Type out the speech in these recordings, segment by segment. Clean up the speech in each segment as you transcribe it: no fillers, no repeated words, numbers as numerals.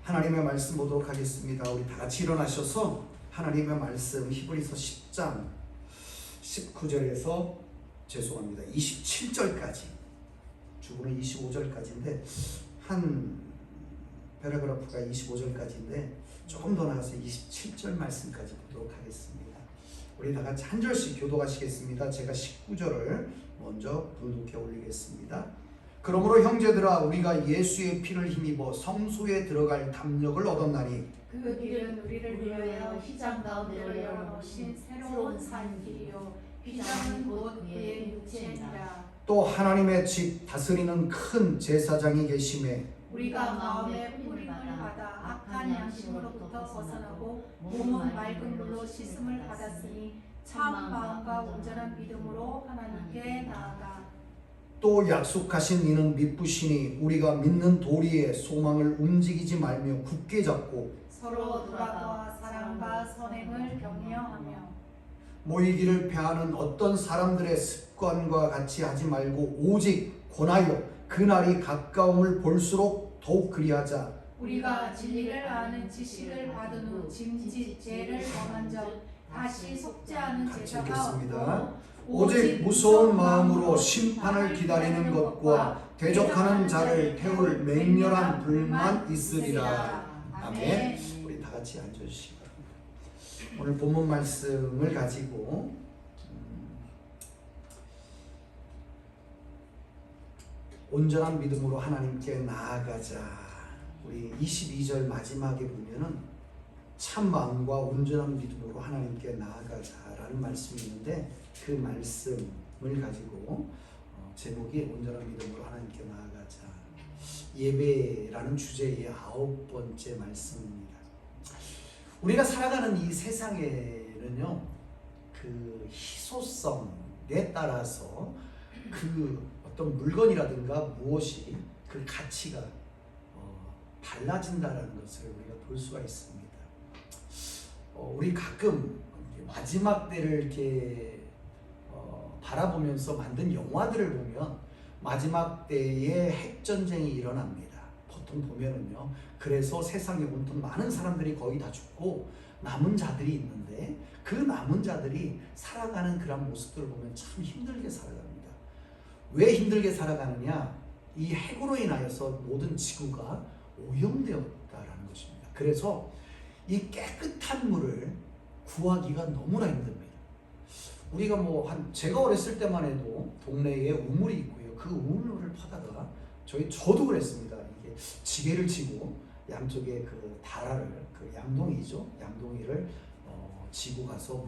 하나님의 말씀 보도록 하겠습니다. 우리 다 같이 일어나셔서 하나님의 말씀 히브리서 10장 19절에서 27절까지, 주보는 25절까지인데 한 패러그래프가 25절까지인데 조금 더 나가서 27절 말씀까지 보도록 하겠습니다. 우리 다 같이 한 절씩 교독하시겠습니다. 제가 19절을 먼저 분독해 올리겠습니다. 그러므로 형제들아, 우리가 예수의 피를 힘입어 성소에 들어갈 담력을 얻었나니 그 길은 우리를 위하여 휘장 가운데로 열어놓으신 새로운 산 길이요 휘장은 곧 그의 육체니라. 또 하나님의 집 다스리는 큰 제사장이 계심에 우리가 마음의 뿌림을 받아 악한 양심으로부터 벗어나고 몸은 맑은 물로 씻음을 받았으니 참 마음과 온전한 믿음으로 하나님께 나아가 또 약속하신 이는 믿으시니 우리가 믿는 도리에 소망을 움직이지 말며 굳게 잡고 서로 돌아가 사랑과 선행을 격려하며 모이기를 패하는 어떤 사람들의 습관과 같이 하지 말고 오직 권하여 그날이 가까움을 볼수록 더욱 그리하자. 우리가 진리를 아는 지식을 받은 후 짐짓 죄를 범한 적 다시 속지 않은 같이 제사가 읽겠습니다. 없고 오직 무서운 마음으로 심판을 기다리는 것과 대적하는 자를 태울 맹렬한 불만 있으리라. 아멘. 우리 다 같이 앉아주시기 바랍니다. 오늘 본문 말씀을 가지고 온전한 믿음으로 하나님께 나아가자. 우리 22절 마지막에 보면은 참 마음과 온전한 믿음으로 하나님께 나아가자라는 말씀이 있는데 그 말씀을 가지고 제목이 온전한 믿음으로 하나님께 나아가자. 예배라는 주제의 9번째 말씀입니다. 우리가 살아가는 이 세상에는요, 그 희소성에 따라서 그 어떤 물건이라든가 무엇이 그 가치가 달라진다라는 것을 우리가 볼 수가 있습니다. 우리 가끔 마지막 때를 이렇게 바라보면서 만든 영화들을 보면 마지막 때에 핵전쟁이 일어납니다. 보통 보면은요. 그래서 세상에 온통 많은 사람들이 거의 다 죽고 남은 자들이 있는데 그 남은 자들이 살아가는 그런 모습들을 보면 참 힘들게 살아갑니다. 왜 힘들게 살아가느냐? 이 핵으로 인하여서 모든 지구가 오염되었다라는 것입니다. 그래서 이 깨끗한 물을 구하기가 너무나 힘듭니다. 우리가 제가 어렸을 때만 해도 동네에 우물이 있고요. 그 우물을 파다가 저도 그랬습니다. 이게 지게를 치고 양쪽에 그 다라를, 그 양동이죠. 양동이를 지고 가서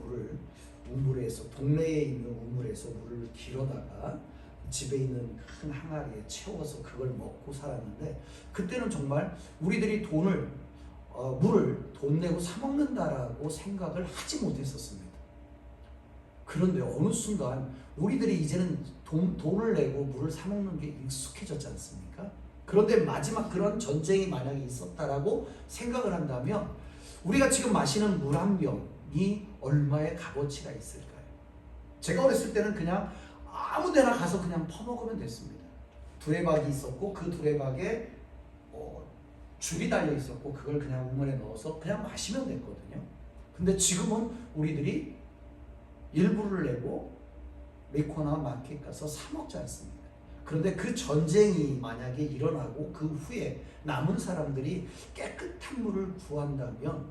우물에서, 동네에 있는 우물에서 물을 길어다가 집에 있는 큰 항아리에 채워서 그걸 먹고 살았는데, 그때는 정말 우리들이 물을 돈 내고 사 먹는다라고 생각을 하지 못했었습니다. 그런데 어느 순간 우리들이 이제는 돈을 내고 물을 사 먹는 게 익숙해졌지 않습니까? 그런데 마지막 그런 전쟁이 만약에 있었다라고 생각을 한다면 우리가 지금 마시는 물 한 병이 얼마의 값어치가 있을까요? 제가 어렸을 때는 그냥 아무 데나 가서 그냥 퍼먹으면 됐습니다. 두레박이 있었고 그 두레박에 줄이 달려 있었고 그걸 그냥 우물에 넣어서 그냥 마시면 됐거든요. 근데 지금은 우리들이 일부를 내고 메코나 마켓 가서 사 먹지 않습니다. 그런데 그 전쟁이 만약에 일어나고 그 후에 남은 사람들이 깨끗한 물을 구한다면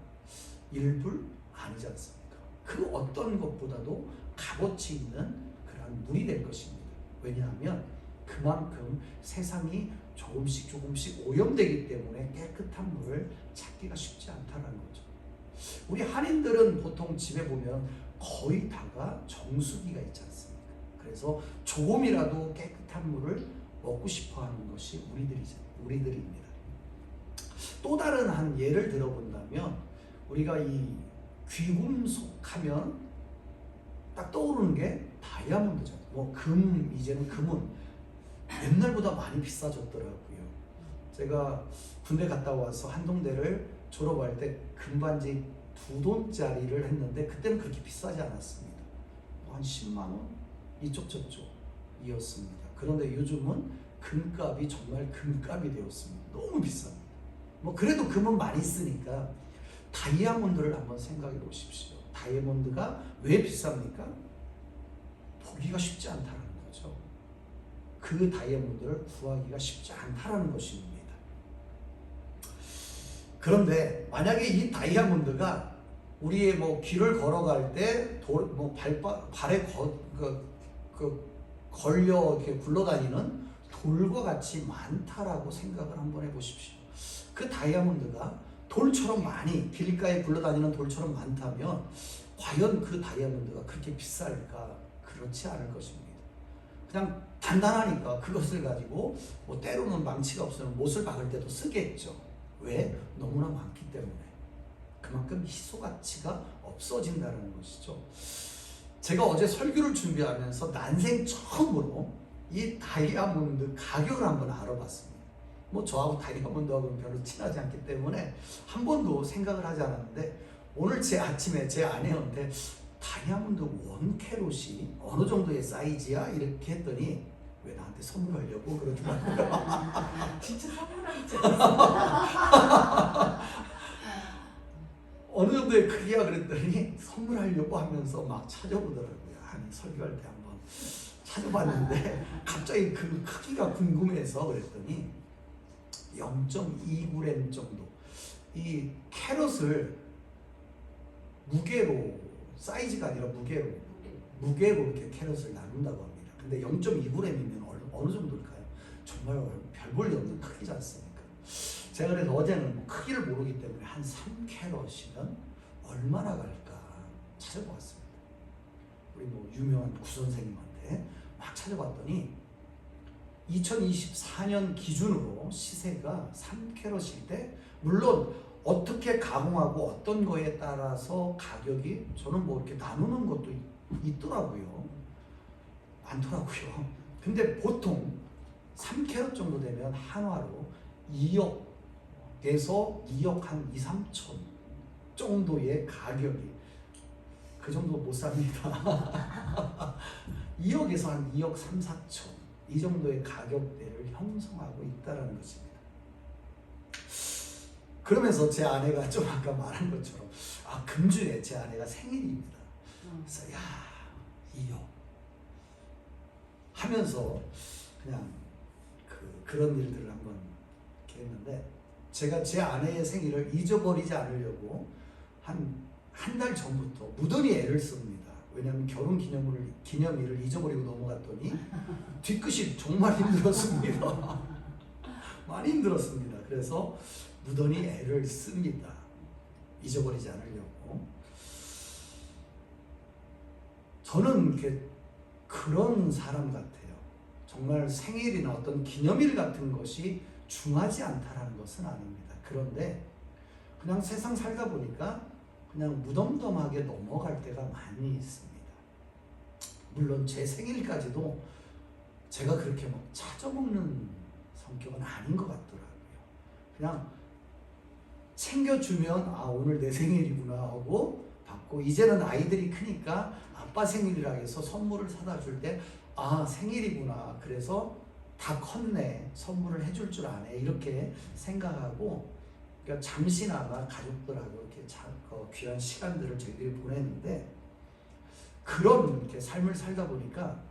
일불 아니지 않습니까? 그 어떤 것보다도 값어치 있는 그런 물이 될 것입니다. 왜냐하면 그만큼 세상이 조금씩 오염되기 때문에 깨끗한 물을 찾기가 쉽지 않다는 거죠. 우리 한인들은 보통 집에 보면 거의 다가 정수기가 있지 않습니까? 그래서 조금이라도 깨끗한 물을 먹고 싶어 하는 것이 우리들입니다. 또 다른 한 예를 들어본다면 우리가 이 귀금속 하면 딱 떠오르는 게 다이아몬드잖아요. 이제는 금은 옛날보다 많이 비싸졌더라고요. 제가 군대 갔다 와서 한동대를 졸업할 때 금반지 2돈짜리를 했는데 그때는 그렇게 비싸지 않았습니다. 한 10만 원 이쪽 저쪽이었습니다. 그런데 요즘은 금값이 정말 금값이 되었습니다. 너무 비쌉니다. 뭐 그래도 금은 많이 쓰니까 다이아몬드를 한번 생각해 보십시오. 다이아몬드가 왜 비쌉니까? 보기가 쉽지 않다는 거죠. 그 다이아몬드를 구하기가 쉽지 않다는 것입니다. 그런데 만약에 이 다이아몬드가 우리의 뭐 길을 걸어갈 때 발에 걸려 이렇게 굴러다니는 돌과 같이 많다라고 생각을 한번 해보십시오. 그 다이아몬드가 돌처럼 많이 길가에 굴러다니는 돌처럼 많다면 과연 그 다이아몬드가 그렇게 비쌀까? 그렇지 않을 것입니다. 그냥 단단하니까 그것을 가지고 뭐 때로는 망치가 없으면 못을 박을 때도 쓰겠죠. 왜? 너무나 많기 때문에. 그만큼 희소 가치가 없어진다는 것이죠. 제가 어제 설교를 준비하면서 난생 처음으로 이 다이아몬드 가격을 한번 알아봤습니다. 뭐 저하고 다이아몬드하고는 별로 친하지 않기 때문에 한 번도 생각을 하지 않았는데 오늘 제 아침에 제 아내한테 다이아몬드 1캐롯이 어느 정도의 사이즈야? 이렇게 했더니 왜 나한테 선물하려고 그러더라고요. 진짜 선물하기 어느 정도의 크기야 그랬더니 선물하려고 하면서 막 찾아보더라고요. 아니 설교할 때 한번 찾아봤는데 갑자기 그 크기가 궁금해서 그랬더니 0.2g 정도. 이 캐럿을 무게로 사이즈가 아니라 무게로 이렇게 캐럿을 나눈다고 합니다. 근데 0.2g이면 어느 정도일까요? 정말 별 볼일 없는 크기지 않습니까? 제가 그래서 어제는 뭐 크기를 모르기 때문에 한 3캐럿이면 얼마나 갈까 찾아보았습니다. 우리 뭐 유명한 구선생님한테 막 찾아봤더니 2024년 기준으로 시세가 3캐럿일 때 물론 어떻게 가공하고 어떤 거에 따라서 가격이 저는 뭐 이렇게 나누는 것도 있더라고요. 많더라고요. 근데 보통 3캐럿 정도 되면 한화로 2억에서 2억 한 2, 3천 정도의 가격이 그 정도 못 삽니다. 2억에서 한 2억 3, 4천 이 정도의 가격대를 형성하고 있다는 것입니다. 그러면서 제 아내가 좀 아까 말한 것처럼 금주에 제 아내가 생일입니다. 그래서 야 2억 하면서 그냥 그런 일들을 한번 이렇게 했는데 제가 제 아내의 생일을 잊어버리지 않으려고 한 달 전부터 무던히 애를 씁니다. 왜냐하면 결혼 기념일을 잊어버리고 넘어갔더니 뒤끝이 정말 힘들었습니다. 많이 힘들었습니다. 그래서 무던히 애를 씁니다. 잊어버리지 않으려고. 저는 그런 사람 같아요. 정말 생일이나 어떤 기념일 같은 것이 중하지 않다라는 것은 아닙니다. 그런데 그냥 세상 살다 보니까 그냥 무덤덤하게 넘어갈 때가 많이 있습니다. 물론 제 생일까지도 제가 그렇게 막 찾아먹는 성격은 아닌 것 같더라고요. 그냥 챙겨주면 오늘 내 생일이구나 하고 받고 이제는 아이들이 크니까 아빠 생일이라 해서 선물을 사다 줄 때 생일이구나 그래서 다 컸네 선물을 해줄 줄 아네 이렇게 생각하고 그러니까 잠시나마 가족들하고 이렇게 귀한 시간들을 저희들이 보냈는데 그런 이렇게 삶을 살다 보니까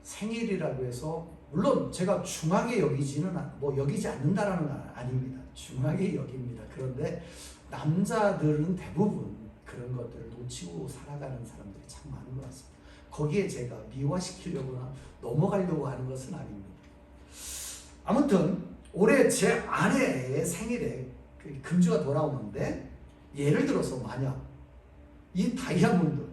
생일이라고 해서 물론 제가 중하게 여기지 않는다라는 건 아닙니다. 중하게 여깁니다. 그런데 남자들은 대부분 그런 것들을 놓치고 살아가는 사람들이 참 많은 것 같습니다. 거기에 제가 미화시키려거나 넘어가려고 하는 것은 아닙니다. 아무튼 올해 제 아내의 생일에 금주가 돌아오는데 예를 들어서 만약 이 다이아몬드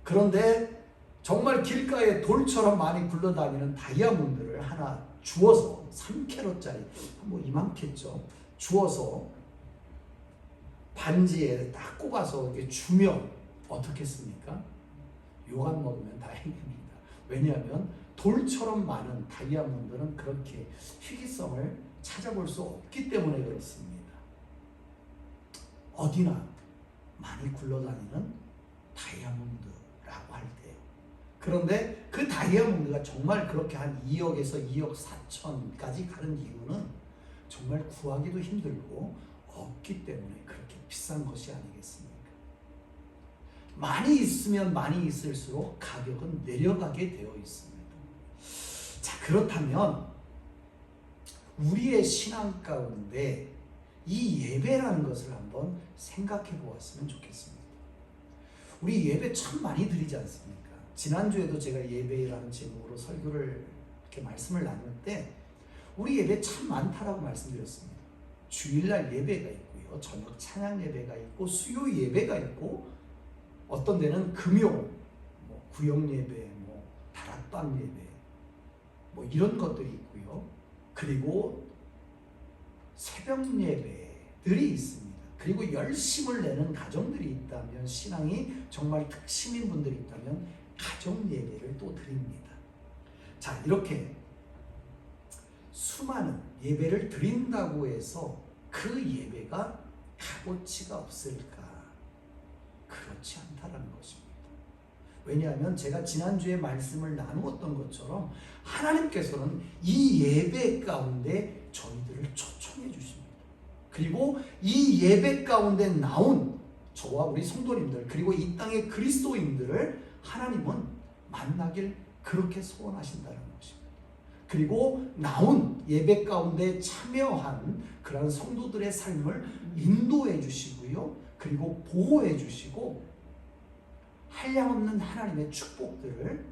그런데 정말 길가에 돌처럼 많이 굴러다니는 다이아몬드를 하나 주워서 3캐럿짜리 뭐 이만겠죠. 주워서 반지에 딱 꼽아서 이렇게 주면 어떻겠습니까? 욕 안 먹으면 다행입니다. 왜냐하면 돌처럼 많은 다이아몬드는 그렇게 희귀성을 찾아볼 수 없기 때문에 그렇습니다. 어디나 많이 굴러다니는 다이아몬드라고 할 때요. 그런데 그 다이아몬드가 정말 그렇게 한 2억에서 2억 4천까지 가는 이유는 정말 구하기도 힘들고 없기 때문에 그렇게 비싼 것이 아니겠습니까? 많이 있으면 많이 있을수록 가격은 내려가게 되어 있습니다. 자, 그렇다면 우리의 신앙 가운데 이 예배라는 것을 한번 생각해 보았으면 좋겠습니다. 우리 예배 참 많이 드리지 않습니까? 지난주에도 제가 예배라는 제목으로 설교를 이렇게 말씀을 나눌 때 우리 예배 참 많다라고 말씀드렸습니다. 주일날 예배가 있고요, 저녁 찬양 예배가 있고, 수요 예배가 있고, 어떤 데는 금요, 구역 예배, 다락방 예배, 이런 것들이 있고요. 그리고 새벽 예배들이 있습니다. 그리고 열심을 내는 가정들이 있다면, 신앙이 정말 특심인 분들이 있다면 가정 예배를 또 드립니다. 자, 이렇게 수많은 예배를 드린다고 해서 그 예배가 값어치가 없을까? 그렇지 않다라는 것입니다. 왜냐하면 제가 지난주에 말씀을 나누었던 것처럼 하나님께서는 이 예배 가운데 저희들을 초청해 주십니다. 그리고 이 예배 가운데 나온 저와 우리 성도님들, 그리고 이 땅의 그리스도인들을 하나님은 만나길 그렇게 소원하신다는 것입니다. 그리고 나온 예배 가운데 참여한 그런 성도들의 삶을 인도해 주시고요, 그리고 보호해 주시고 한량없는 하나님의 축복들을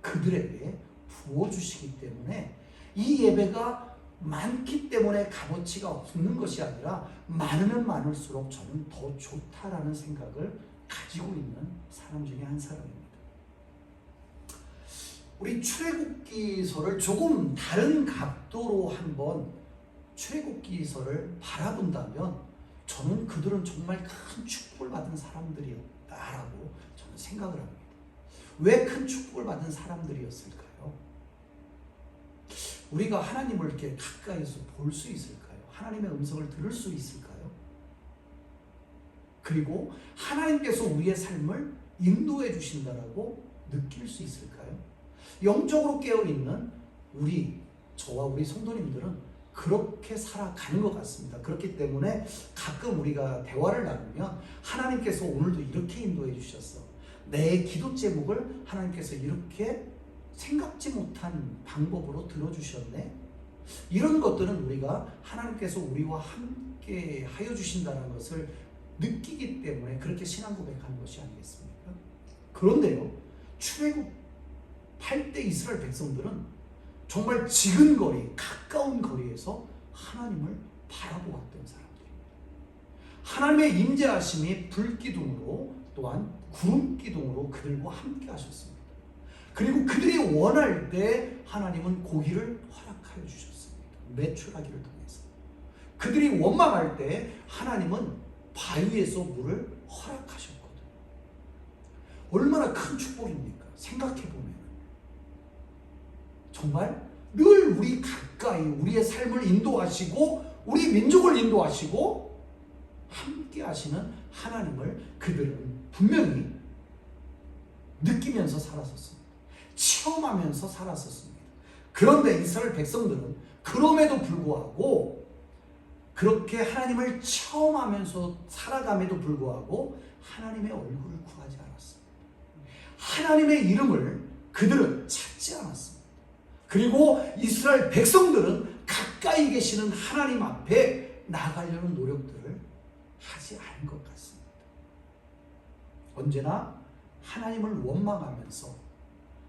그들에게 부어주시기 때문에 이 예배가 많기 때문에 값어치가 없는 것이 아니라 많으면 많을수록 저는 더 좋다라는 생각을 가지고 있는 사람 중에 한 사람입니다. 우리 출애굽기서를 조금 다른 각도로 한번 출애굽기서를 바라본다면 저는 그들은 정말 큰 축복을 받은 사람들이었다라고 저는 생각을 합니다. 왜 큰 축복을 받은 사람들이었을까요? 우리가 하나님을 이렇게 가까이서 볼 수 있을까요? 하나님의 음성을 들을 수 있을까요? 그리고 하나님께서 우리의 삶을 인도해 주신다라고 느낄 수 있을까요? 영적으로 깨어있는 저와 우리 성도님들은 그렇게 살아가는 것 같습니다. 그렇기 때문에 가끔 우리가 대화를 나누면 하나님께서 오늘도 이렇게 인도해 주셨어. 내 기도 제목을 하나님께서 이렇게 생각지 못한 방법으로 들어주셨네. 이런 것들은 우리가 하나님께서 우리와 함께 하여 주신다는 것을 느끼기 때문에 그렇게 신앙 고백하는 것이 아니겠습니까? 그런데요, 출애굽할 때 이스라엘 백성들은 정말 지근거리, 가까운 거리에서 하나님을 바라보았던 사람들입니다. 하나님의 임재하심이 불기둥으로 또한 구름기둥으로 그들과 함께 하셨습니다. 그리고 그들이 원할 때 하나님은 고기를 허락하여 주셨습니다. 메추라기를 통해서. 그들이 원망할 때 하나님은 바위에서 물을 허락하셨거든요. 얼마나 큰 축복입니까? 생각해보면 정말 늘 우리 가까이 우리의 삶을 인도하시고 우리 민족을 인도하시고 함께 하시는 하나님을 그들은 분명히 느끼면서 살았었습니다. 체험하면서 살았었습니다. 그런데 이스라엘 백성들은 그럼에도 불구하고 그렇게 하나님을 체험하면서 살아감에도 불구하고 하나님의 얼굴을 구하지 않았습니다. 하나님의 이름을 그들은 찾지 않았습니다. 그리고 이스라엘 백성들은 가까이 계시는 하나님 앞에 나아가려는 노력들을 하지 않은 것 같습니다. 언제나 하나님을 원망하면서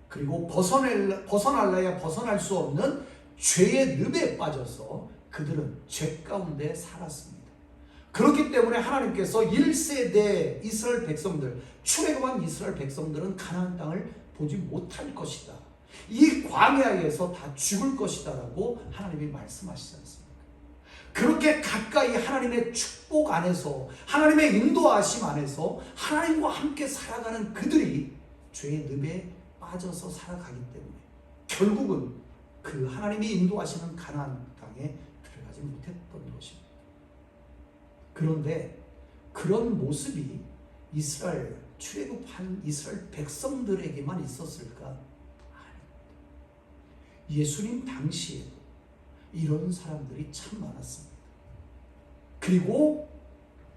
그리고 벗어날래야 벗어날 수 없는 죄의 늪에 빠져서 그들은 죄 가운데 살았습니다. 그렇기 때문에 하나님께서 1세대 이스라엘 백성들, 출애굽한 이스라엘 백성들은 가나안 땅을 보지 못할 것이다. 이 광야에서 다 죽을 것이다 라고 하나님이 말씀하시지 않습니까? 그렇게 가까이 하나님의 축복 안에서 하나님의 인도하심 안에서 하나님과 함께 살아가는 그들이 죄의 늪에 빠져서 살아가기 때문에 결국은 그 하나님이 인도하시는 가나안 땅에 들어가지 못했던 것입니다. 그런데 그런 모습이 이스라엘 출애굽한 이스라엘 백성들에게만 있었을까? 예수님 당시에도 이런 사람들이 참 많았습니다. 그리고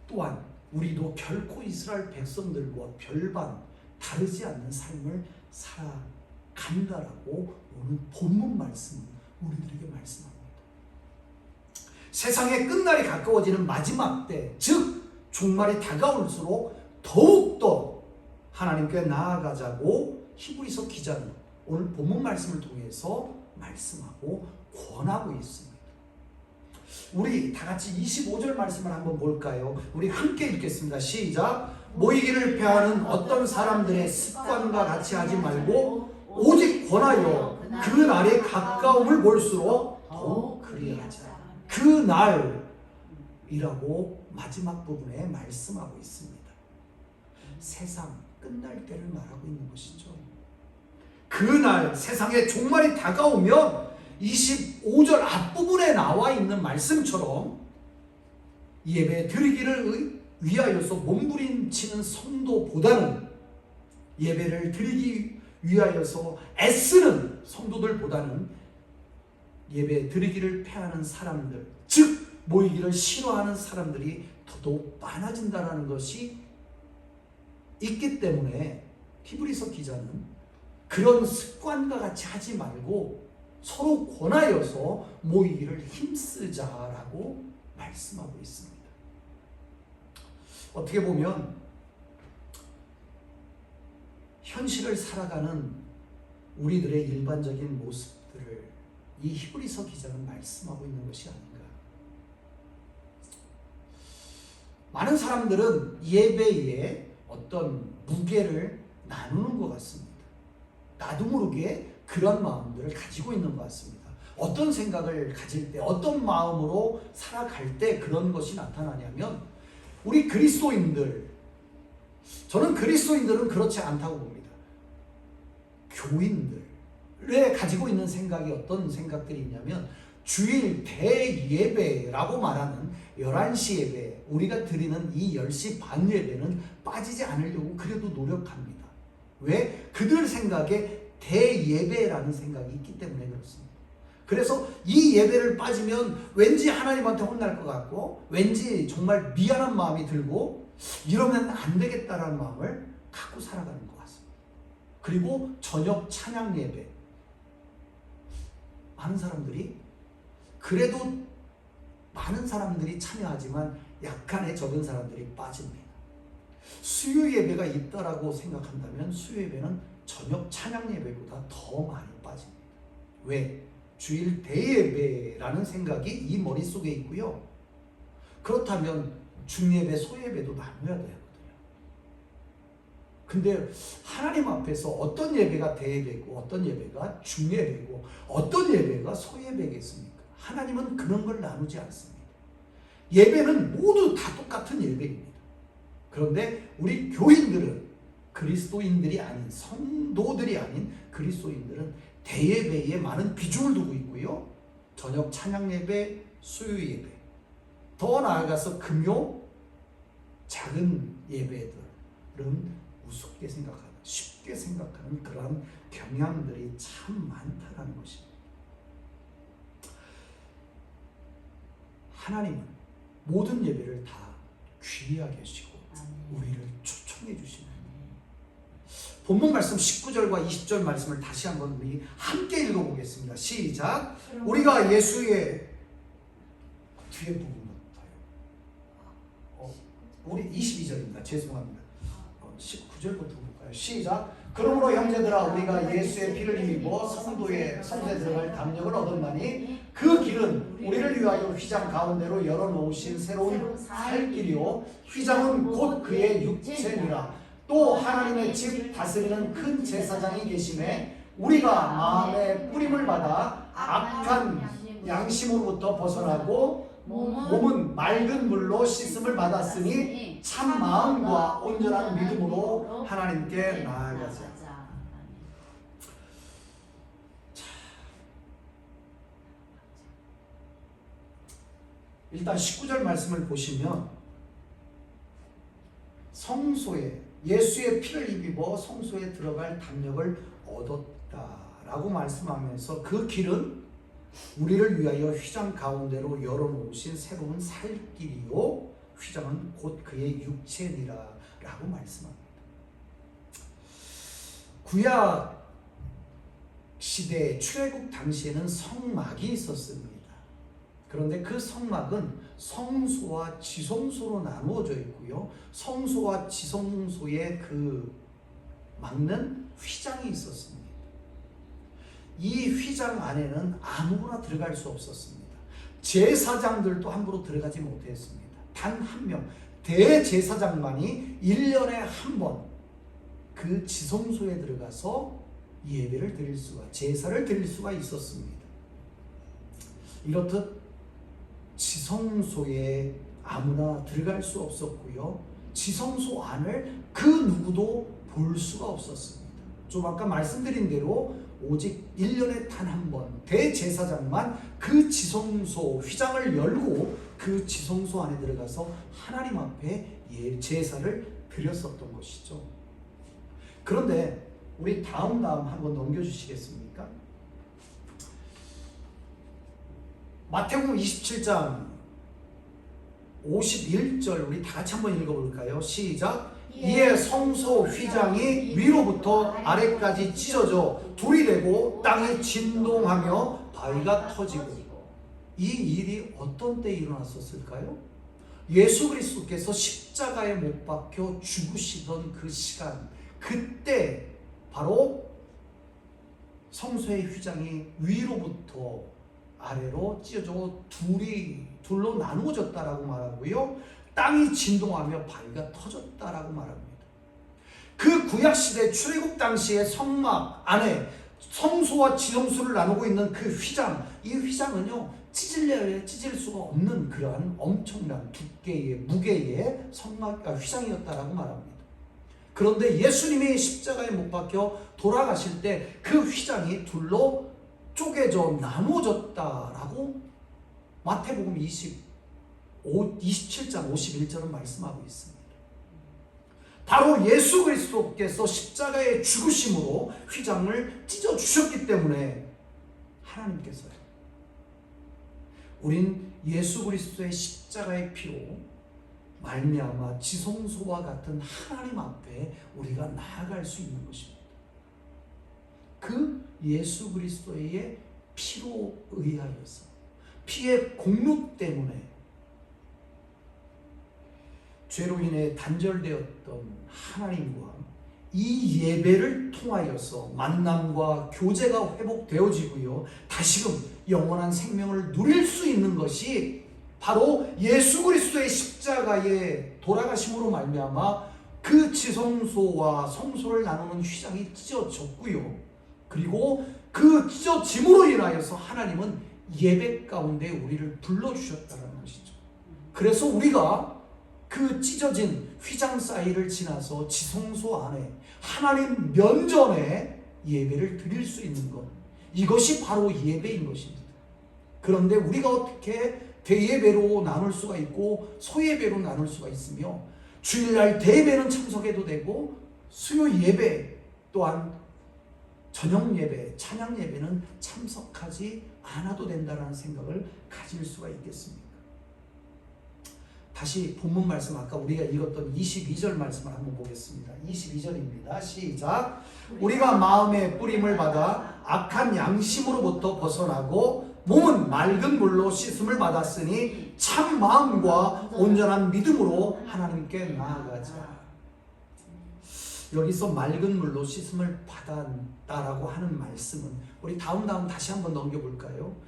또한 우리도 결코 이스라엘 백성들과 별반 다르지 않는 삶을 살아간다라고 오늘 본문 말씀은 우리들에게 말씀합니다. 세상의 끝날이 가까워지는 마지막 때, 즉 종말이 다가올수록 더욱더 하나님께 나아가자고 히브리서 기자는 오늘 본문 말씀을 통해서 말씀하고 권하고 있습니다. 우리 다 같이 25절 말씀을 한번 볼까요? 우리 함께 읽겠습니다. 시작. 모이기를 패하는 어떤 사람들의 습관과 같이 하지 말고 오직 권하여 그 날의 가까움을 볼수록 더욱 그리하자. 그 날이라고 마지막 부분에 말씀하고 있습니다. 세상 끝날 때를 말하고 있는 것이죠. 그날 세상의 종말이 다가오면 25절 앞부분에 나와 있는 말씀처럼 예배 드리기를 위하여서 몸부림치는 성도보다는 예배를 드리기 위하여서 애쓰는 성도들보다는 예배 드리기를 패하는 사람들, 즉 모이기를 싫어하는 사람들이 더더욱 많아진다는 것이 있기 때문에 히브리서 기자는 그런 습관과 같이 하지 말고 서로 권하여서 모이기를 힘쓰자라고 말씀하고 있습니다. 어떻게 보면 현실을 살아가는 우리들의 일반적인 모습들을 이 히브리서 기자는 말씀하고 있는 것이 아닌가. 많은 사람들은 예배에 어떤 무게를 나누는 것 같습니다. 나도 모르게 그런 마음들을 가지고 있는 것 같습니다. 어떤 생각을 가질 때, 어떤 마음으로 살아갈 때 그런 것이 나타나냐면 우리 그리스도인들, 저는 그리스도인들은 그렇지 않다고 봅니다. 교인들에 가지고 있는 생각이 어떤 생각들이 있냐면 주일 대예배라고 말하는 11시 예배, 우리가 드리는 이 10시 반 예배는 빠지지 않으려고 그래도 노력합니다. 왜? 그들 생각에 대예배라는 생각이 있기 때문에 그렇습니다. 그래서 이 예배를 빠지면 왠지 하나님한테 혼날 것 같고 왠지 정말 미안한 마음이 들고 이러면 안 되겠다라는 마음을 갖고 살아가는 것 같습니다. 그리고 저녁 찬양 예배, 많은 사람들이 그래도 많은 사람들이 참여하지만 약간의 적은 사람들이 빠집니다. 수요 예배가 있다라고 생각한다면 수요 예배는 저녁 찬양 예배보다 더 많이 빠집니다. 왜? 주일 대예배라는 생각이 이 머릿속에 있고요. 그렇다면 중예배, 소예배도 나눠야 되거든요. 근데 하나님 앞에서 어떤 예배가 대예배고 어떤 예배가 중예배고 어떤 예배가 소예배겠습니까? 하나님은 그런 걸 나누지 않습니다. 예배는 모두 다 똑같은 예배입니다. 그런데 우리 교인들은, 그리스도인들이 아닌, 성도들이 아닌 그리스도인들은 대예배에 많은 비중을 두고 있고요. 저녁 찬양 예배, 수요 예배, 더 나아가서 금요 작은 예배들은 우습게 생각하는, 쉽게 생각하는 그러한 경향들이 참 많다는 것입니다. 하나님은 모든 예배를 다 귀하게 하시고 우리를 초청해 주시는 본문 말씀 19절과 20절 말씀을 다시 한번 우리 함께 읽어보겠습니다. 시작. 우리가 예수의 뒤에 부분부터요. 우리 22절입니다. 죄송합니다. 19절부터 볼까요? 시작. 그러므로 형제들아 우리가 예수의 피를 힘입어 성도의 성소에 들어갈 담력을 얻었나니 그 길은 우리를 위하여 휘장 가운데로 열어놓으신 새로운 살 길이요 휘장은 곧 그의 육체니라. 또 하나님의 집 다스리는 큰 제사장이 계심에 우리가 마음의 뿌림을 받아 악한 양심으로부터 벗어나고 몸은 맑은 물로 씻음을 받았으니 참 마음과 온전한 믿음으로 하나님께 나아가자. 일단 19절 말씀을 보시면 성소에 예수의 피를 입어 성소에 들어갈 담력을 얻었다라고 말씀하면서 그 길은 우리를 위하여 휘장 가운데로 열어놓으신 새로운 살 길이요 휘장은 곧 그의 육체니라 라고 말씀합니다. 구약 시대 출애굽 당시에는 성막이 있었습니다. 그런데 그 성막은 성소와 지성소로 나누어져 있고요. 성소와 지성소에 그 막는 휘장이 있었습니다. 이 휘장 안에는 아무나 들어갈 수 없었습니다. 제사장들도 함부로 들어가지 못했습니다. 단 한 명, 대제사장만이 1년에 한 번 그 지성소에 들어가서 예배를 드릴 수가, 제사를 드릴 수가 있었습니다. 이렇듯 지성소에 아무나 들어갈 수 없었고요. 지성소 안을 그 누구도 볼 수가 없었습니다. 좀 아까 말씀드린 대로 오직 1년에 단 한 번 대제사장만 그 지성소 휘장을 열고 그 지성소 안에 들어가서 하나님 앞에 제사를 드렸었던 것이죠. 그런데 우리 다음 한번 넘겨주시겠습니까? 마태복음 27장 51절 우리 다 같이 한번 읽어볼까요? 시작! 이에 성소 휘장이 위로부터 아래까지 찢어져 둘이 되고 땅이 진동하며 바위가 터지고. 이 일이 어떤 때 일어났었을까요? 예수 그리스도께서 십자가에 못 박혀 죽으시던 그 시간, 그때 바로 성소의 휘장이 위로부터 아래로 찢어져 둘로 나누어졌다라고 말하고요. 땅이 진동하며 바위가 터졌다라고 말합니다. 그 구약시대 출애굽 당시의 성막 안에 성소와 지성소를 나누고 있는 그 휘장, 이 휘장은요 찢을 수가 없는 그러한 엄청난 두께의 무게의 휘장이었다라고 말합니다. 그런데 예수님이 십자가에 못 박혀 돌아가실 때 그 휘장이 둘로 쪼개져 나누어졌다라고 마태복음 27장 51절은 말씀하고 있습니다. 바로 예수 그리스도께서 십자가의 죽으심으로 휘장을 찢어주셨기 때문에 하나님께서요, 우린 예수 그리스도의 십자가의 피로 말미암아 지성소와 같은 하나님 앞에 우리가 나아갈 수 있는 것입니다. 그 예수 그리스도의 피로 의하여서, 피의 공로 때문에 죄로 인해 단절되었던 하나님과 이 예배를 통하여서 만남과 교제가 회복되어지고요, 다시금 영원한 생명을 누릴 수 있는 것이 바로 예수 그리스도의 십자가의 돌아가심으로 말미암아 그 지성소와 성소를 나누는 휘장이 찢어졌고요, 그리고 그 찢어짐으로 인하여서 하나님은 예배 가운데 우리를 불러주셨다는 것이죠. 그래서 우리가 그 찢어진 휘장 사이를 지나서 지성소 안에 하나님 면전에 예배를 드릴 수 있는 것, 이것이 바로 예배인 것입니다. 그런데 우리가 어떻게 대예배로 나눌 수가 있고 소예배로 나눌 수가 있으며, 주일날 대예배는 참석해도 되고 수요 예배 또한 저녁 예배, 찬양 예배는 참석하지 않아도 된다는 생각을 가질 수가 있겠습니까? 다시 본문 말씀, 아까 우리가 읽었던 22절 말씀을 한번 보겠습니다. 22절입니다. 시작! 우리가 마음의 뿌림을 받아 악한 양심으로부터 벗어나고 몸은 맑은 물로 씻음을 받았으니 참 마음과 온전한 믿음으로 하나님께 나아가자. 여기서 맑은 물로 씻음을 받았다라고 하는 말씀은, 우리 다음 다시 한번 넘겨볼까요?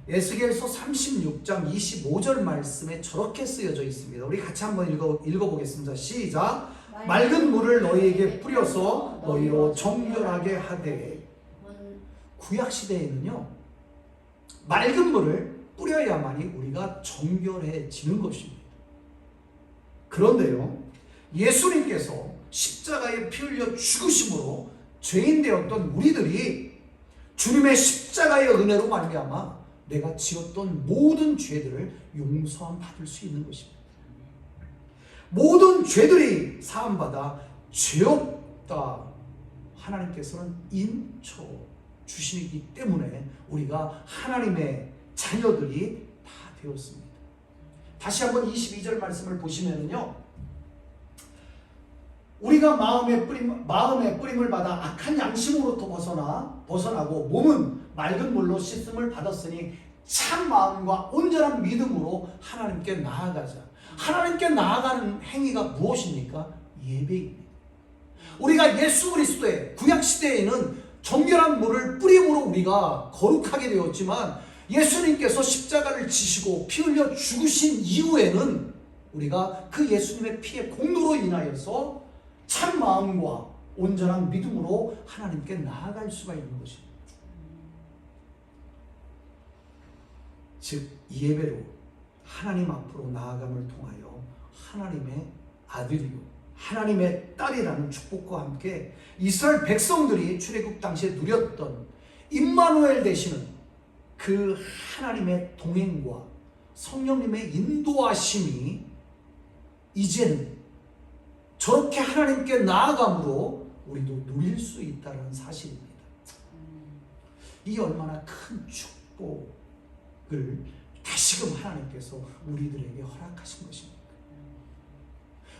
에스겔서 36장 25절 말씀에 저렇게 쓰여져 있습니다. 우리 같이 한번 읽어보겠습니다. 시작! 맑은 물을 너희에게 뿌려서 너희로 정결하게 하되. 구약시대에는요, 맑은 물을 뿌려야만이 우리가 정결해지는 것입니다. 그런데요, 예수님께서 십자가에 피 흘려 죽으심으로 죄인 되었던 우리들이 주님의 십자가의 은혜로 말미암아 내가 지었던 모든 죄들을 용서함 받을 수 있는 것입니다. 모든 죄들이 사함받아 죄 없다 하나님께서는 인쳐 주시기 때문에 우리가 하나님의 자녀들이 다 되었습니다. 다시 한번 22절 말씀을 보시면은요, 우리가 마음의 뿌림을 받아 악한 양심으로부터 벗어나고 몸은 맑은 물로 씻음을 받았으니 참 마음과 온전한 믿음으로 하나님께 나아가자. 하나님께 나아가는 행위가 무엇입니까? 예배입니다. 우리가 예수 그리스도의 구약 시대에는 정결한 물을 뿌림으로 우리가 거룩하게 되었지만, 예수님께서 십자가를 지시고 피 흘려 죽으신 이후에는 우리가 그 예수님의 피의 공로로 인하여서 참 마음과 온전한 믿음으로 하나님께 나아갈 수가 있는 것입니다. 즉, 이 예배로 하나님 앞으로 나아감을 통하여 하나님의 아들이요 하나님의 딸이라는 축복과 함께 이스라엘 백성들이 출애굽 당시에 누렸던 임마누엘 되시는 그 하나님의 동행과 성령님의 인도하심이 이제는 저렇게 하나님께 나아감으로 우리도 누릴 수 있다는 사실입니다. 이 얼마나 큰 축복을 다시금 하나님께서 우리들에게 허락하신 것입니까?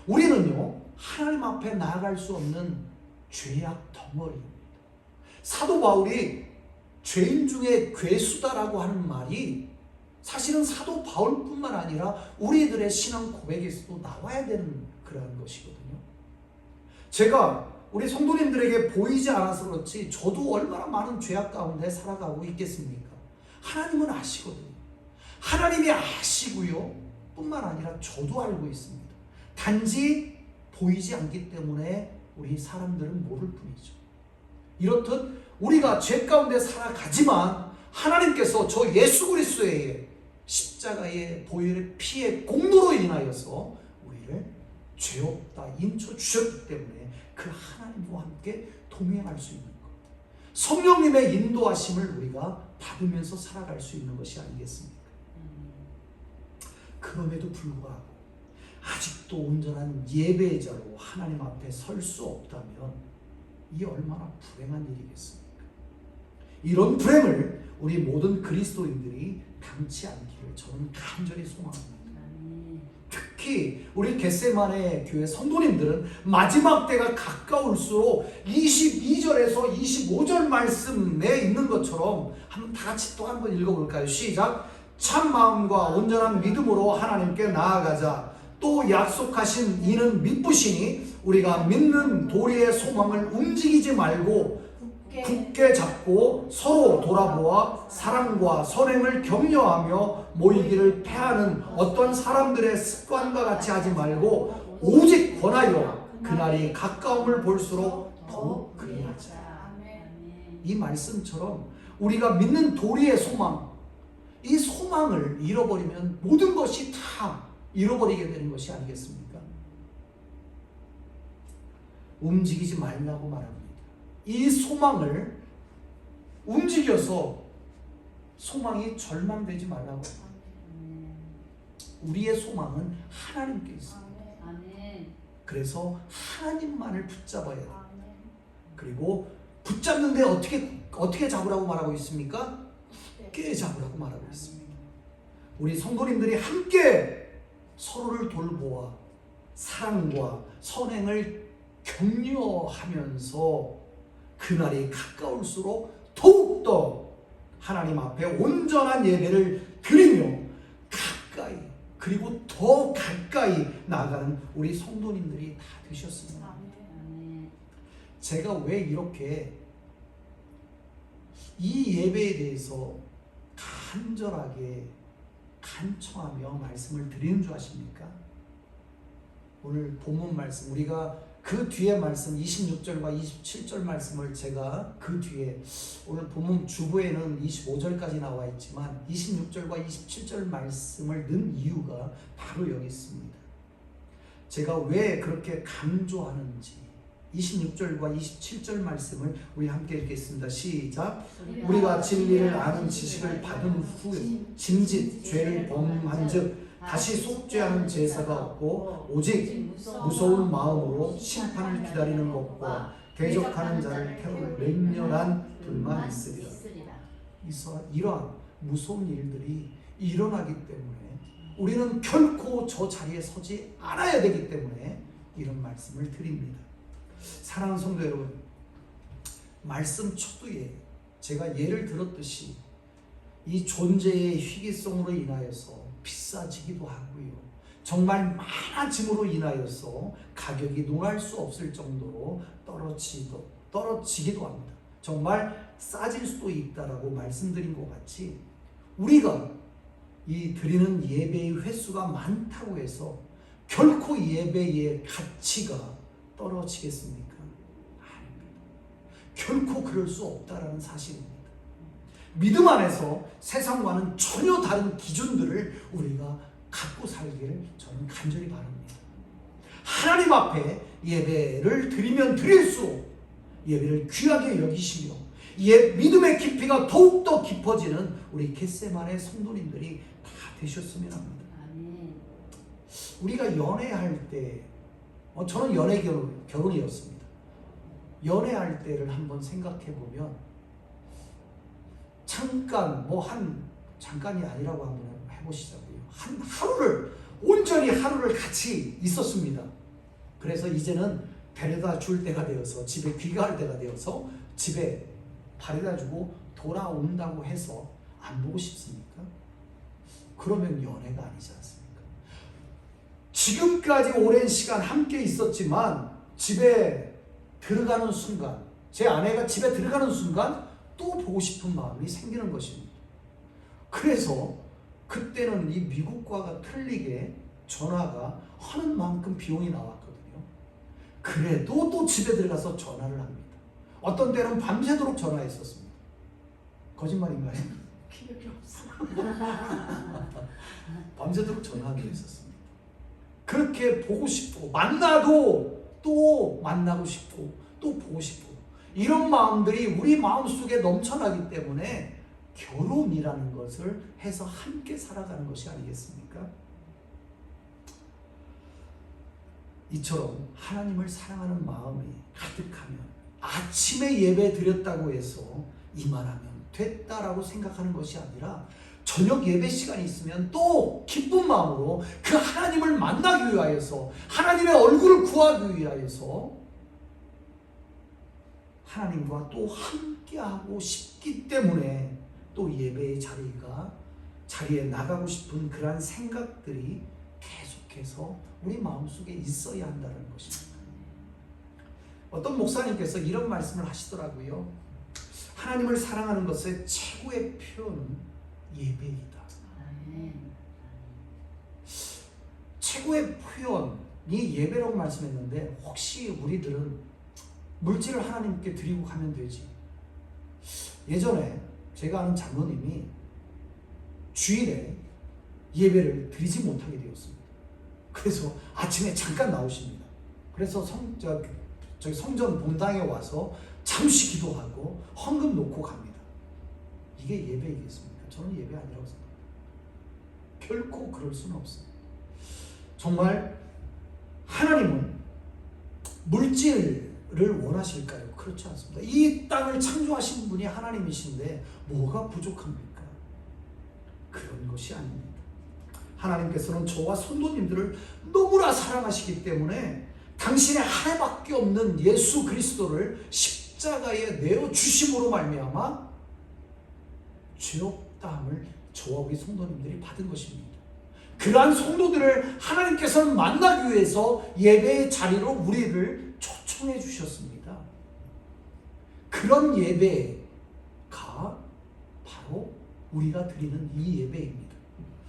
우리는요, 하나님 앞에 나아갈 수 없는 죄악 덩어리입니다. 사도 바울이 죄인 중에 괴수다라고 하는 말이 사실은 사도 바울뿐만 아니라 우리들의 신앙 고백에서도 나와야 되는 그런 것이거든요. 제가 우리 성도님들에게 보이지 않아서 그렇지 저도 얼마나 많은 죄악 가운데 살아가고 있겠습니까? 하나님은 아시거든요. 하나님이 아시고요, 뿐만 아니라 저도 알고 있습니다. 단지 보이지 않기 때문에 우리 사람들은 모를 뿐이죠. 이렇듯 우리가 죄 가운데 살아가지만 하나님께서 저 예수 그리스도의 십자가의 보혈의 피의 공로로 인하여서 우리를 죄 없다 인쳐 주셨기 때문에 그 하나님과 함께 동행할 수 있는 것, 성령님의 인도하심을 우리가 받으면서 살아갈 수 있는 것이 아니겠습니까? 그럼에도 불구하고 아직도 온전한 예배자로 하나님 앞에 설 수 없다면 이 얼마나 불행한 일이겠습니까? 이런 불행을 우리 모든 그리스도인들이 당치 않기를 저는 간절히 소망합니다. 특히 우리 겟세마네 교회 성도님들은 마지막 때가 가까울수록 22절에서 25절 말씀에 있는 것처럼 한번 다 같이 또 한번 읽어볼까요? 시작! 참 마음과 온전한 믿음으로 하나님께 나아가자. 또 약속하신 이는 믿으시니 우리가 믿는 도리의 소망을 움직이지 말고 굳게 잡고 서로 돌아보아 사랑과 선행을 격려하며 모이기를 패하는 어떤 사람들의 습관과 같이 하지 말고 오직 권하여 그날이 가까움을 볼수록 더욱 그리하자. 이 말씀처럼 우리가 믿는 도리의 소망, 이 소망을 잃어버리면 모든 것이 다 잃어버리게 되는 것이 아니겠습니까? 움직이지 말라고 말합니다. 이 소망을 움직여서 소망이 절망되지 말라고. 우리의 소망은 하나님께 있습니다. 그래서 하나님만을 붙잡아야 돼요. 그리고 붙잡는데 어떻게 잡으라고 말하고 있습니까? 굳게 잡으라고 말하고 있습니다. 우리 성도님들이 함께 서로를 돌보아 사랑과 선행을 격려하면서 그날이 가까울수록 더욱더 하나님 앞에 온전한 예배를 드리며 가까이, 그리고 더 가까이 나아가는 우리 성도님들이 다 되셨습니다. 제가 왜 이렇게 이 예배에 대해서 간절하게 간청하며 말씀을 드리는 줄 아십니까? 오늘 본문 말씀, 우리가 그 뒤에 말씀 26절과 27절 말씀을 제가 그 뒤에, 오늘 본문 주부에는 25절까지 나와 있지만 26절과 27절 말씀을 넣은 이유가 바로 여기 있습니다. 제가 왜 그렇게 강조하는지 26절과 27절 말씀을 우리 함께 읽겠습니다. 시작! 우리가 진리를 아는 지식을 받은 후에 짐짓 죄를 범한 즉 다시 속죄하는 제사가 없고 오직 무서운 마음으로 심판을 기다리는 것과 대적하는 자를 태울 맹렬한 둘만 있으리라. 이러한 무서운 일들이 일어나기 때문에 우리는 결코 저 자리에 서지 않아야 되기 때문에 이런 말씀을 드립니다. 사랑하는 성도 여러분, 말씀 초두에 제가 예를 들었듯이 이 존재의 희귀성으로 인하여서 비싸지기도 하고요, 정말 많아짐으로 인하여서 가격이 농할 수 없을 정도로 떨어지기도 합니다. 정말 싸질 수도 있다라고 말씀드린 것 같이 우리가 이 드리는 예배의 횟수가 많다고 해서 결코 예배의 가치가 떨어지겠습니까? 아닙니다. 결코 그럴 수 없다라는 사실입니다. 믿음 안에서 세상과는 전혀 다른 기준들을 우리가 갖고 살기를 저는 간절히 바랍니다. 하나님 앞에 예배를 드리면 드릴수록 예배를 귀하게 여기시며 믿음의 깊이가 더욱더 깊어지는 우리 겟세마네 성도님들이 다 되셨으면 합니다. 우리가 연애할 때, 저는 연애 결혼이었습니다. 연애할 때를 한번 생각해 보면 잠깐이 아니라고 한번 해보시자고요. 온전히 하루를 같이 있었습니다. 그래서 이제는 데려다 줄 때가 되어서, 집에 귀가할 때가 되어서 집에 바래다 주고 돌아온다고 해서 안 보고 싶습니까? 그러면 연애가 아니지 않습니까? 지금까지 오랜 시간 함께 있었지만 집에 들어가는 순간, 제 아내가 집에 들어가는 순간 또 보고 싶은 마음이 생기는 것입니다. 그래서 그때는 이 미국과가 틀리게 전화가 하는 만큼 비용이 나왔거든요. 그래도 또 집에 들어가서 전화를 합니다. 어떤 때는 밤새도록 전화했었습니다. 거짓말인가요? 기억이 없어. 밤새도록 전화하기로 했었습니다. 그렇게 보고 싶고, 만나도 또 만나고 싶고, 또 보고 싶고, 이런 마음들이 우리 마음속에 넘쳐나기 때문에 결혼이라는 것을 해서 함께 살아가는 것이 아니겠습니까? 이처럼 하나님을 사랑하는 마음이 가득하면 아침에 예배 드렸다고 해서 이만하면 됐다라고 생각하는 것이 아니라 저녁 예배 시간이 있으면 또 기쁜 마음으로 그 하나님을 만나기 위하여서, 하나님의 얼굴을 구하기 위하여서 하나님과 또 함께하고 싶기 때문에 또 예배의 자리에 나가고 싶은 그러한 생각들이 계속해서 우리 마음속에 있어야 한다는 것입니다. 어떤 목사님께서 이런 말씀을 하시더라고요. 하나님을 사랑하는 것의 최고의 표현은 예배이다. 최고의 표현이 예배라고 말씀했는데, 혹시 우리들은 물질을 하나님께 드리고 가면 되지. 예전에 제가 아는 장로님이 주일에 예배를 드리지 못하게 되었습니다. 그래서 아침에 잠깐 나오십니다. 그래서 저기 성전 본당에 와서 잠시 기도하고 헌금 놓고 갑니다. 이게 예배이겠습니까? 저는 예배 아니라고 생각합니다. 결코 그럴 수는 없습니다. 정말 하나님은 물질을 원하실까요? 그렇지 않습니다. 이 땅을 창조하신 분이 하나님이신데 뭐가 부족합니까? 그런 것이 아닙니다. 하나님께서는 저와 성도님들을 너무나 사랑하시기 때문에 당신의 하나밖에 없는 예수 그리스도를 십자가에 내어주심으로 말미암아 죄없다함을 저와 우리 성도님들이 받은 것입니다. 그러한 성도들을 하나님께서는 만나기 위해서 예배의 자리로 우리를 초청해 주셨습니다. 그런 예배가 바로 우리가 드리는 이 예배입니다.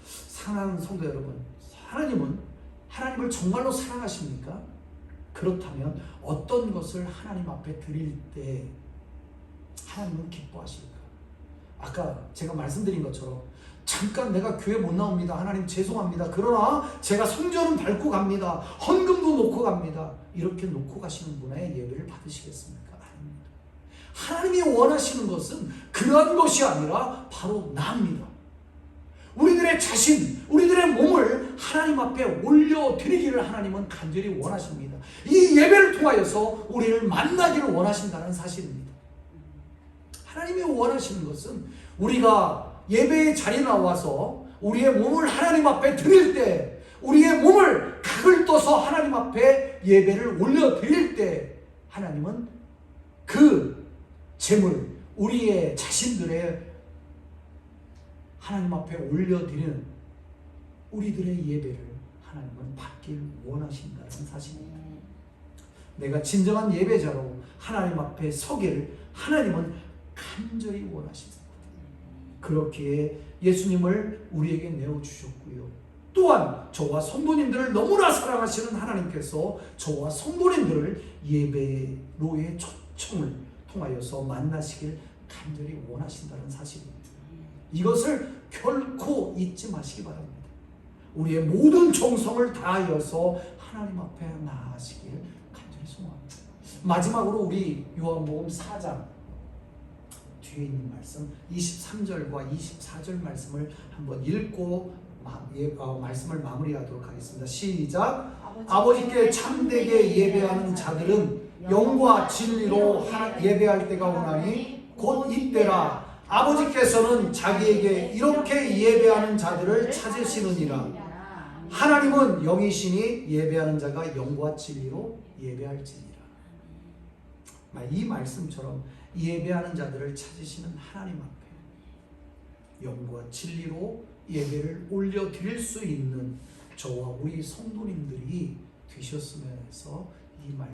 사랑하는 성도 여러분, 하나님을 정말로 사랑하십니까? 그렇다면 어떤 것을 하나님 앞에 드릴 때 하나님은 기뻐하실까? 아까 제가 말씀드린 것처럼 잠깐 내가 교회 못 나옵니다. 하나님 죄송합니다. 그러나 제가 성전은 밟고 갑니다. 헌금도 놓고 갑니다. 이렇게 놓고 가시는 분의 예배를 받으시겠습니까? 아닙니다. 하나님이 원하시는 것은 그러한 것이 아니라 바로 나입니다. 우리들의 자신, 우리들의 몸을 하나님 앞에 올려드리기를 하나님은 간절히 원하십니다. 이 예배를 통하여서 우리를 만나기를 원하신다는 사실입니다. 하나님이 원하시는 것은 우리가 예배의 자리에 나와서 우리의 몸을 하나님 앞에 드릴 때, 우리의 몸을 각을 떠서 하나님 앞에 예배를 올려 드릴 때, 하나님은 그 재물, 우리의 자신들의 하나님 앞에 올려 드리는 우리들의 예배를 하나님은 받길 원하신다는 사실입니다. 내가 진정한 예배자로 하나님 앞에 서기를 하나님은 간절히 원하십니다. 그렇기에 예수님을 우리에게 내어주셨고요. 또한 저와 성도님들을 너무나 사랑하시는 하나님께서 저와 성도님들을 예배로의 초청을 통하여서 만나시길 간절히 원하신다는 사실입니다. 이것을 결코 잊지 마시기 바랍니다. 우리의 모든 정성을 다하여서 하나님 앞에 나아가시길 간절히 소망합니다. 마지막으로 우리 요한복음 4장 뒤에 있는 말씀 23절과 24절 말씀을 한번 읽고 말씀을 마무리하도록 하겠습니다. 시작. 아버지께 참되게 예배하는 자들은 영과 진리로 예배할 때가 오나니 곧 이때라. 아버지께서는 자기에게 이렇게 예배하는 자들을 찾으시느니라. 하나님은 영이시니 예배하는 자가 영과 진리로 예배할지니라. 이 말씀처럼 예배하는 자들을 찾으시는 하나님 앞에 영과 진리로 예배를 올려드릴 수 있는 저와 우리 성도님들이 되셨으면 해서 이 말씀